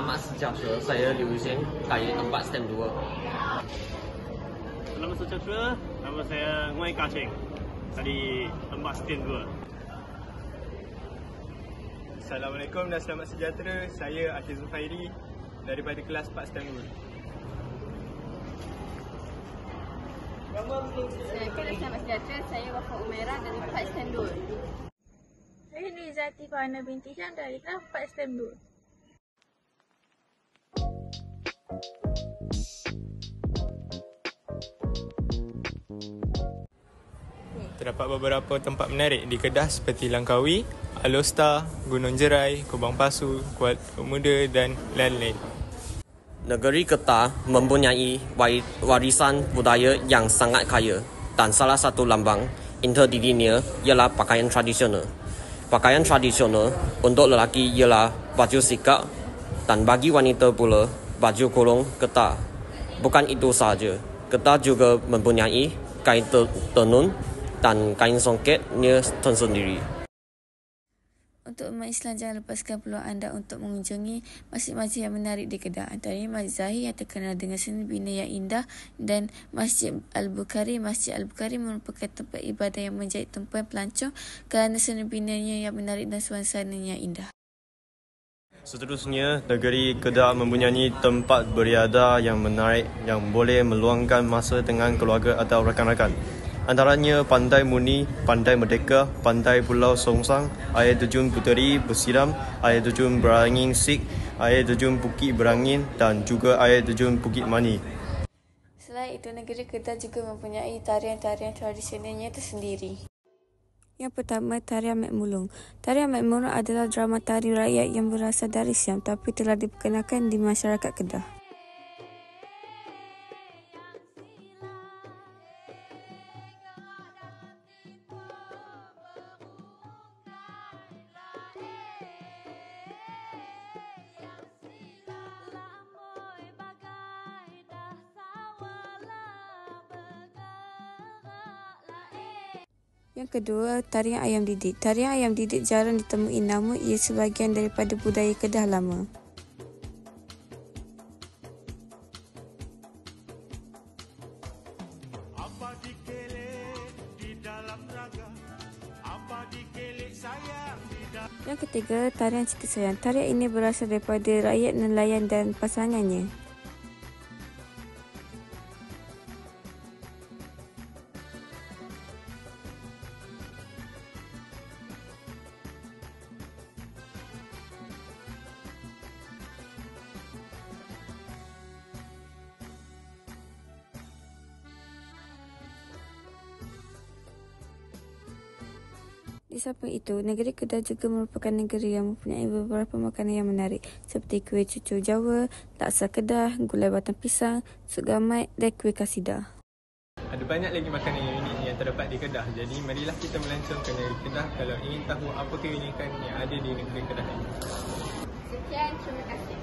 Selamat sejahtera, saya Liu Yuxian, kaya tempat STEM 2. Selamat sejahtera, nama saya Nguai Kaceng, dari tempat STEM 2. Assalamualaikum dan selamat sejahtera, saya Akil Zuhairi daripada kelas 4 STEM 2. Assalamualaikum dan selamat sejahtera, saya Wafa Umairah dari kelas STEM 2. Saya Nizati Fahana binti Syam dari kelas 4 STEM 2. Terdapat beberapa tempat menarik di Kedah seperti Langkawi, Alostar, Gunung Jerai, Kubang Pasu, Kuala Muda dan lain-lain. Negeri Kedah mempunyai warisan budaya yang sangat kaya dan salah satu lambang interdirinya ialah pakaian tradisional. Pakaian tradisional untuk lelaki ialah baju sikap dan bagi wanita pula baju kurung Kedah. Bukan itu sahaja, Kedah juga mempunyai kain tenun dan kain songketnya tersendiri. Untuk umat Islam, jangan lepaskan peluang anda untuk mengunjungi masjid-masjid yang menarik di Kedah. Antaranya Masjid Zahir yang terkenal dengan seni bina yang indah dan Masjid Al-Bukhari. Masjid Al-Bukhari merupakan tempat ibadah yang menjadi tumpuan pelancong kerana seni binanya yang menarik dan suasananya yang indah. Seterusnya, negeri Kedah mempunyai tempat beriadah yang menarik yang boleh meluangkan masa dengan keluarga atau rakan-rakan. Antaranya Pantai Muni, Pantai Merdeka, Pantai Pulau Songsang, air terjun Puteri Bersiram, air terjun Berangin Sik, air terjun Bukit Berangin dan juga air terjun Bukit Mani. Selain itu, negeri Kedah juga mempunyai tarian-tarian tradisionalnya tersendiri. Yang pertama, Tarian Mek Mulung. Tarian Mek Mulung adalah drama tari rakyat yang berasal dari Siam tapi telah diperkenalkan di masyarakat Kedah. Yang kedua, Tarian Ayam Didik. Tarian Ayam Didik jarang ditemui namun ia sebahagian daripada budaya Kedah lama. Yang ketiga, Tarian Cikgu Sayang. Tarian ini berasal daripada rakyat nelayan dan pasangannya. Di samping itu, negeri Kedah juga merupakan negeri yang mempunyai beberapa makanan yang menarik seperti kuih cucur Jawa, laksa Kedah, gulai batang pisang, sup gamai dan kuih kasidah. Ada banyak lagi makanan yang unik yang terdapat di Kedah. Jadi marilah kita melancong ke negeri Kedah kalau ingin tahu apa keunikan yang ada di negeri Kedah ini. Sekian, terima kasih.